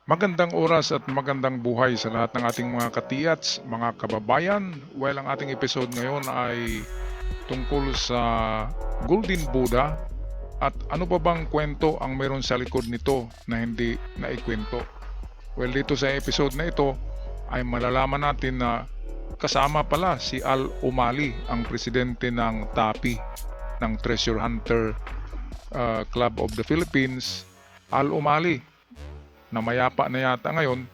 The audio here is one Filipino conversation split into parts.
Magandang oras at magandang buhay sa lahat ng ating mga katiyats, mga kababayan. Well, ang ating episode ngayon ay tungkol sa Golden Buddha at ano pa bang kwento ang meron sa likod nito na hindi naikwento. Well, dito sa episode na ito ay malalaman natin na kasama pala si Al Umali, ang presidente ng TAPI, ng Treasure Hunter Club of the Philippines. Al Umali, na mayapa na yata ngayon,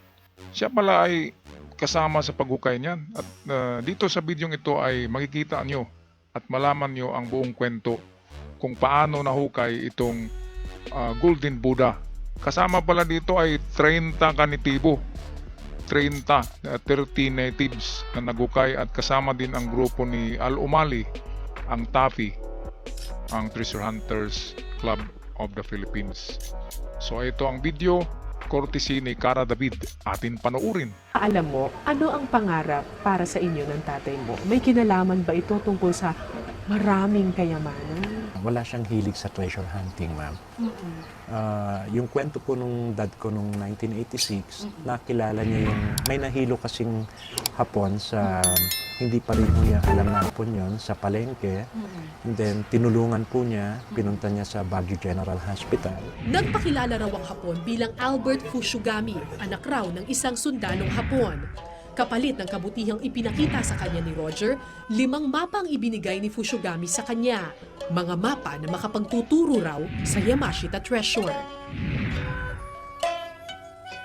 siya pala ay kasama sa paghukay niyan. At dito sa bidyong ito ay makikita nyo at malaman nyo ang buong kwento kung paano nahukay itong Golden Buddha. Kasama pala dito ay 30 kanitibo, 30 natives na naghukay, at kasama din ang grupo ni Al Umali, ang TAFI, ang Treasure Hunters Club of the Philippines. So ito ang video, courtesy ni Cara David, atin panoorin. Alam mo, ano ang pangarap para sa inyo ng tatay mo? May kinalaman ba ito tungkol sa maraming kayamanan? Wala siyang hilig sa treasure hunting, ma'am. Yung kwento po nung dad ko nung 1986, nakilala niya yung may nahilo kasing Hapon sa hindi pa rin niya alam na Hapon yon sa palengke. And then tinulungan po niya, pinunta niya sa Baguio General Hospital. Nagpakilala raw ang Hapon bilang Albert Fushigami, anak raw ng isang sundalong Hapon. Kapalit ng kabutihang ipinakita sa kanya ni Roger, 5 mapa ang ibinigay ni Fushigami sa kanya. Mga mapa na makapagtuturo raw sa Yamashita Treasure.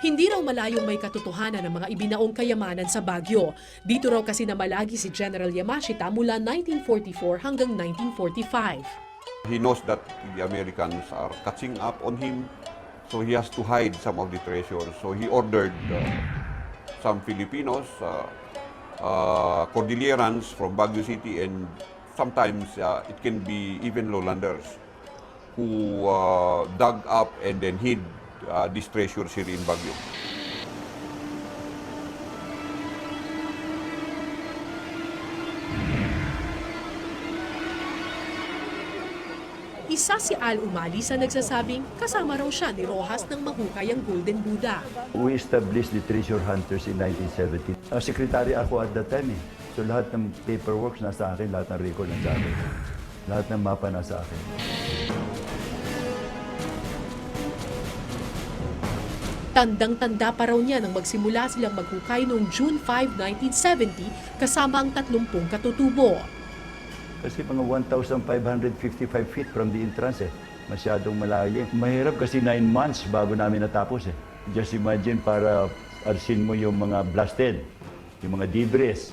Hindi raw malayong may katotohanan ng mga ibinaong kayamanan sa Baguio. Dito raw kasi namalagi si General Yamashita mula 1944 hanggang 1945. He knows that the Americans are catching up on him, so he has to hide some of the treasures. So he ordered some Filipinos, Cordillerans from Baguio City, and sometimes it can be even lowlanders who dug up and then hid these treasures here in Baguio. Isa si Al Umali sa nagsasabing kasama raw siya ni Rojas ng mahukay ang Golden Buddha. We established the treasure hunters in 1970. Secretary ako at that time eh. So lahat ng paperwork nasa akin, lahat ng record nasa akin. Lahat ng mapa nasa akin. Tandang-tanda pa raw niya nang magsimula silang maghukay noong June 5, 1970 kasama ang 30 katutubo. Kasi mga 1,555 feet from the entrance eh. Masyadong malalim. Mahirap kasi 9 months bago namin natapos eh. Just imagine para arsin mo yung mga blasted, yung mga debris,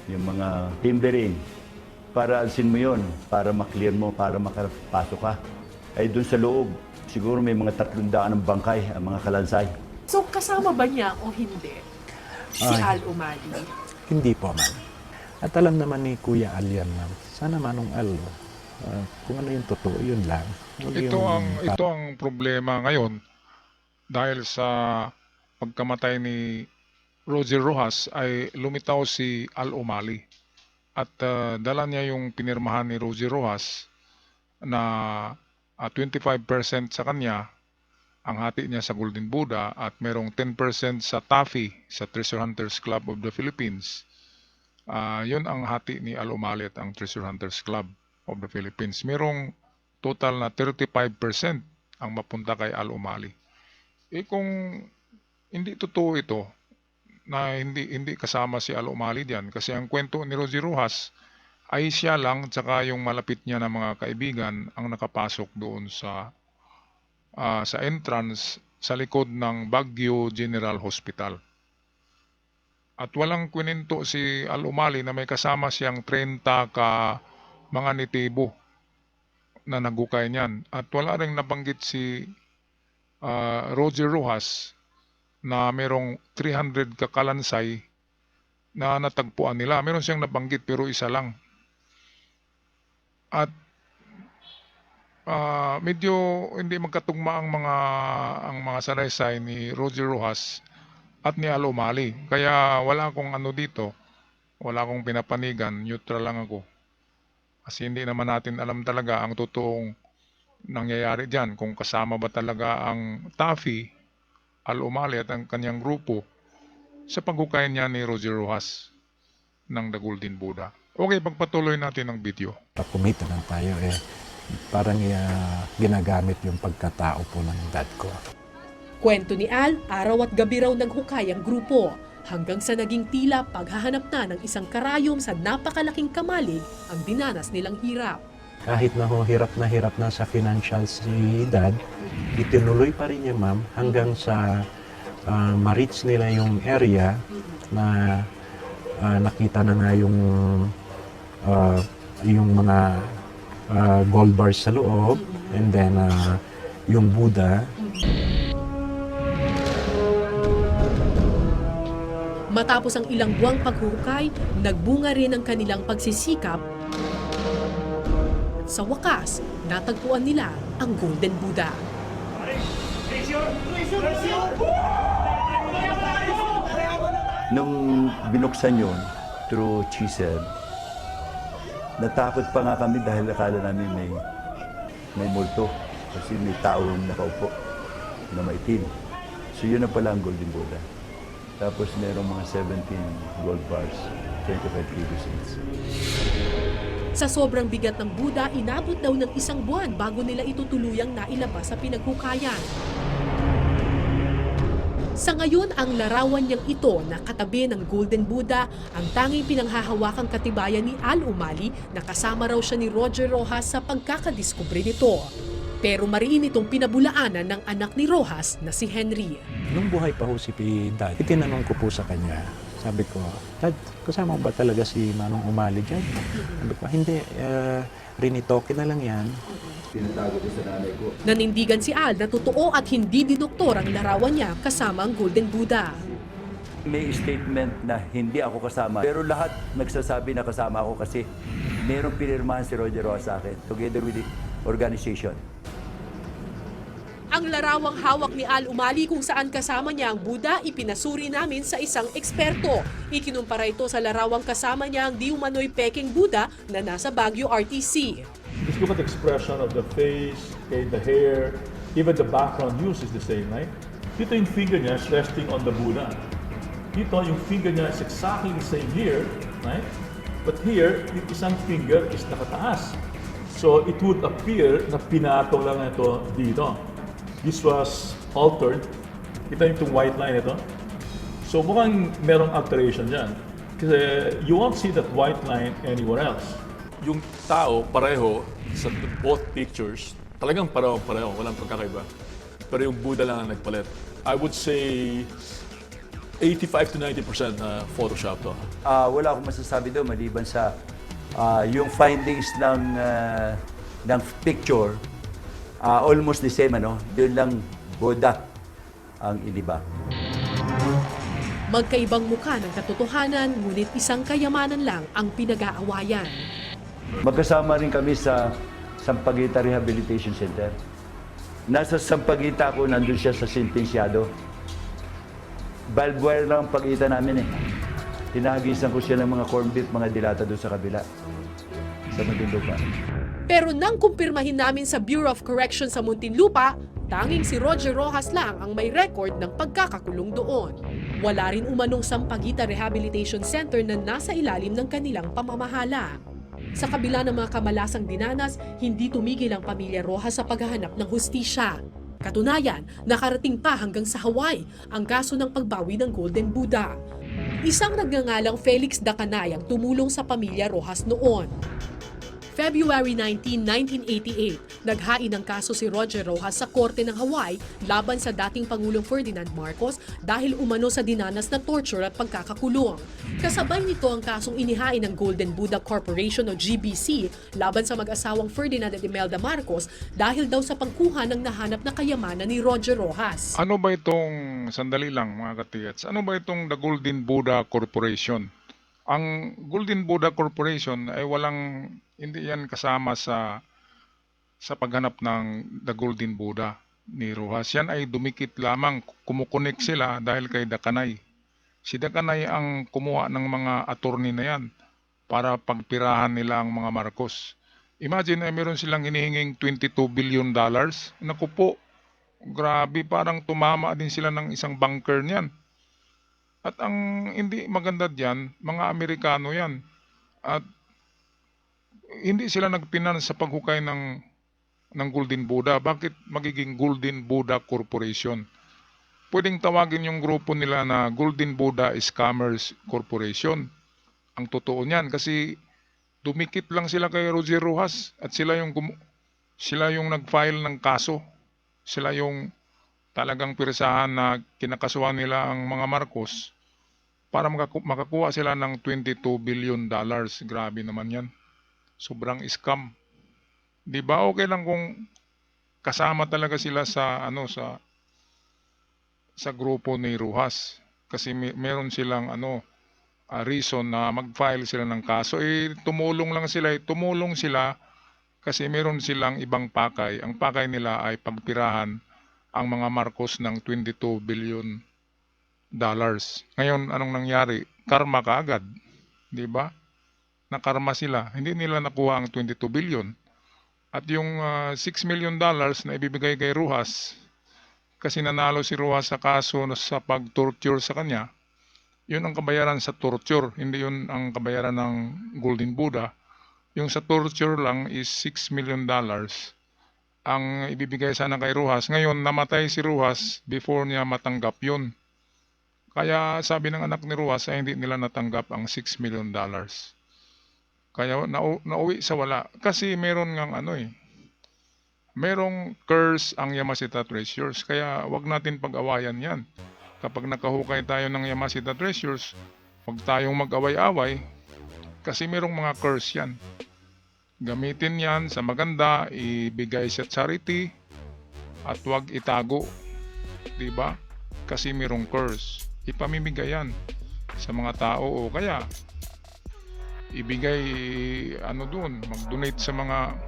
yung mga timbering. Para arsin mo yon, para maklear mo, para makapasok ka. Ay doon sa loob, siguro may mga 300 ng bangkay, ang mga kalansay. So kasama ba niya o hindi si Al Umali? Hindi po, ma'am. At alam naman ni Kuya Al yan, ma'am. Sana manong Al, kung ano yung totoo, yun lang. Huwag Ito ang problema ngayon dahil sa pagkamatay ni Roger Rojas ay lumitaw si Al Umali at dala niya yung pinirmahan ni Roger Rojas na 25% sa kanya ang hati niya sa Golden Buddha at merong 10% sa TAFI, sa Treasure Hunters Club of the Philippines. Yun ang hati ni Al Umali at ang Treasure Hunters Club of the Philippines. Merong total na 35% ang mapunta kay Al Umali. Kung hindi totoo ito, na hindi kasama si Al Umali diyan, kasi ang kwento ni Rosie Rojas ay siya lang tsaka yung malapit niya na mga kaibigan ang nakapasok doon sa entrance sa likod ng Baguio General Hospital. At walang kwento si Al Umali na may kasama siyang 30 ka mga nitibo na naghukay niyan. At wala ring nabanggit si Roger Rojas na merong 300 kakalansay na natagpuan nila. Meron siyang nabanggit pero isa lang. At medyo hindi magkatugma ang mga salaysay ni Roger Rojas at ni Al Umali. Kaya wala akong ano dito, wala akong pinapanigan, neutral lang ako. Kasi hindi naman natin alam talaga ang totoong nangyayari dyan, kung kasama ba talaga ang TAFI Al Umali at ang kanyang grupo sa paghukayan niya ni Roger Rojas ng The Golden Buddha. Okay, pagpatuloy natin ang video. Kumita lang tayo parang ginagamit yung pagkatao po ng dad ko. Kwento ni Al, araw at gabi raw naghukay ang grupo hanggang sa naging tila paghahanap na ng isang karayom sa napakalaking kamalig ang dinanas nilang hirap. Kahit na hirap na sa financial si dad, itinuloy pa rin niya ma'am hanggang sa ma-reach nila yung area na nakita na nga yung mga gold bars sa loob and then yung Buddha. Matapos ang ilang buwang paghuhukay, nagbunga rin ang kanilang pagsisikap. Sa wakas, natagpuan nila ang Golden Buddha. Nung binuksan yun, through chisel, natakot pa nga kami dahil akala namin may multo. Kasi may taong nakaupo na maitim. So yun na pala ang Golden Buddha. Tapos merong mga 17 gold bars, 25 kilos each. Sa sobrang bigat ng Buddha, inabot daw ng 1 buwan bago nila ito tuluyang nailabas sa pinaghukayan. Sa ngayon, ang larawan niyang ito na katabi ng Golden Buddha ang tanging pinanghahawakang katibayan ni Al Umali na kasama raw siya ni Roger Rojas sa pagkakadiskubre nito. Pero mariin itong pinabulaanan ng anak ni Rojas na si Henry. Nung buhay pa ho si dad, itinanong ko po sa kanya. Sabi ko, Dad, kasama ba talaga si Manong Umali dyan? Sabi ko, hindi, rinitoke na lang yan. Tinatago ko sa nanay ko. Nanindigan si Al na totoo at hindi dinoktor ang larawan niya kasama ang Golden Buddha. May statement na hindi ako kasama. Pero lahat nagsasabi na kasama ako kasi merong pinirmahan si Roger Rojas sa akin together with the organization. Ang larawang hawak ni Al Umali kung saan kasama niya ang Buddha, ipinasuri namin sa isang eksperto. Ikinumpara ito sa larawang kasama niya ang di umano'y peking Buddha na nasa Baguio RTC. Just look at the expression of the face, okay, the hair, even the background used is the same, right? Dito yung finger niya is resting on the Buddha. Dito yung finger niya is exactly the same here, right? But here, yung isang finger is nakataas. So it would appear na pinatong lang ito dito. This was altered. Kita yung white line ito. So mukhang merong alteration dyan. Kasi you won't see that white line anywhere else. Yung tao, pareho, sa both pictures, talagang pareho, walang pagkakaiba. Pero yung Buddha lang ang nagpalit. I would say 85 to 90% na Photoshop to. Wala akong masasabi doon maliban sa yung findings ng picture, almost the same, ano? Doon lang Buddha ang iniba. Magkaibang mukha ng katotohanan, ngunit isang kayamanan lang ang pinag-aawayan. Magkasama rin kami sa Sampaguita Rehabilitation Center. Nasa Sampaguita ako, nandun siya sa sentensyado. Barbed wire lang ang pagitan namin eh. Hinahagisan ko siya ng mga corned beef, mga dilata doon sa kabila. Sa Muntinlupa. Pero nang kumpirmahin namin sa Bureau of Correction sa Muntinlupa, tanging si Roger Rojas lang ang may record ng pagkakakulong doon. Wala rin umanong Sampaguita Rehabilitation Center na nasa ilalim ng kanilang pamamahala. Sa kabila ng mga kamalasang dinanas, hindi tumigil ang pamilya Rojas sa paghahanap ng hustisya. Katunayan, nakarating pa hanggang sa Hawaii ang kaso ng pagbawi ng Golden Buddha. Isang nagngangalang Felix Dacanay ang tumulong sa pamilya Rojas noon. February 19, 1988, naghain ng kaso si Roger Rojas sa korte ng Hawaii laban sa dating Pangulong Ferdinand Marcos dahil umano sa dinanas na torture at pagkakakulong. Kasabay nito ang kasong inihain ng Golden Buddha Corporation o GBC laban sa mag-asawang Ferdinand at Imelda Marcos dahil daw sa pagkuha ng nahanap na kayamanan ni Roger Rojas. Ano ba itong, sandali lang mga katiyats, ano ba itong The Golden Buddha Corporation? Ang Golden Buddha Corporation ay hindi yan kasama sa paghanap ng The Golden Buddha ni Rojas. Yan ay dumikit lamang, kumukonek sila dahil kay Dacanay. Si Dacanay ang kumuha ng mga attorney na yan para pagpirahan nila ang mga Marcos. Imagine, meron silang hinihinging $22 billion. Naku po, grabe, parang tumama din sila ng isang bunker niyan. At ang hindi maganda diyan, mga Amerikano 'yan. At hindi sila nagpinan sa paghukay ng Golden Buddha. Bakit magiging Golden Buddha Corporation? Pwedeng tawagin yung grupo nila na Golden Buddha Scammers Corporation. Ang totoo niyan kasi dumikit lang sila kay Roger Rojas at sila yung nag-file ng kaso. Sila yung talagang pirsahan na kinakasuhan nila ang mga Marcos para makakuha sila ng $22 billion. Grabe naman yan. Sobrang scam. Di ba okay lang kung kasama talaga sila sa grupo ni Rojas kasi meron silang reason na mag-file sila ng kaso. Tumulong sila kasi meron silang ibang pakay. Ang pakay nila ay pagpirahan ang mga Marcos ng $22 billion. Ngayon, anong nangyari? Karma kaagad. Di ba? Nakarma sila. Hindi nila nakuha ang 22 billion. At yung $6 million na ibibigay kay Rojas, kasi nanalo si Rojas sa kaso sa pag-torture sa kanya, yun ang kabayaran sa torture. Hindi yun ang kabayaran ng Golden Buddha. Yung sa torture lang is $6 million ang ibibigay sana kay Rojas. Ngayon, namatay si Rojas before niya matanggap yun. Kaya sabi ng anak ni Rojas ay hindi nila natanggap ang $6 million. Kaya nauwi sa wala. Kasi meron ngang merong curse ang Yamashita Treasures. Kaya wag natin pag-awayan yan. Kapag nakahukay tayo ng Yamashita Treasures, wag tayong mag-away-away kasi merong mga curse yan. Gamitin yan sa maganda, ibigay sa charity, at wag itago. Diba? Kasi merong curse. Ipamimigay yan sa mga tao o kaya ibigay doon, mag-donate sa mga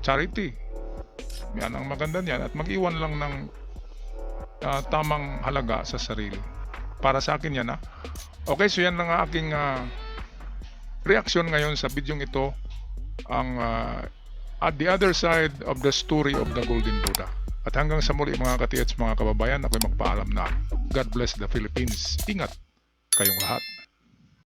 charity. Yan ang maganda niyan at mag-iwan lang ng tamang halaga sa sarili. Para sa akin yan Okay, so yan lang ang aking reaksyon ngayon sa bidyong ito, ang at the other side of the story of the Golden Buddha. At hanggang sa muli mga katiyats, mga kababayan, ako'y magpaalam na God bless the Philippines. Ingat kayong lahat.